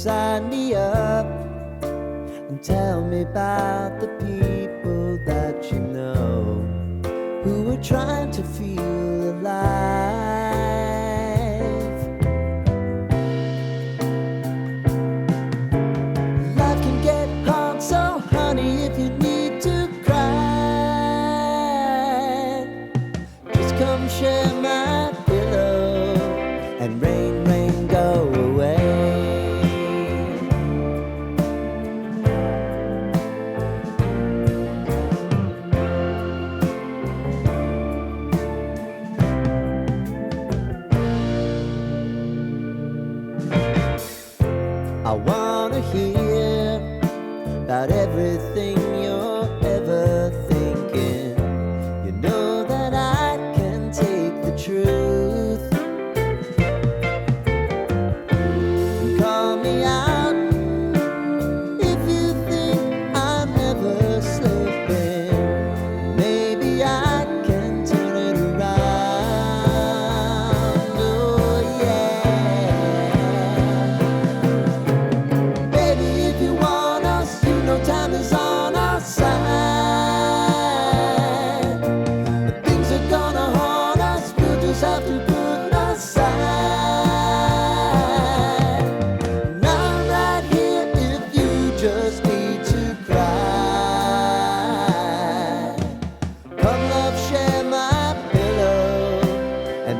sign me up and tell me about the people that you know who are trying to feel alive. Life can get hard, so honey, if you need to cry, just come share my pillow and rain, rain, go away. I wanna hear about everything you're ever thinking. You know that I can take the truth. And call me out if you think I'm ever slipping. Maybe I can turn it around. Oh yeah. Baby, if you want us, you know time is on our side. But things are gonna haunt us, we'll just have to put aside. And I'm right here if you just need to cry. Come love, share my pillow and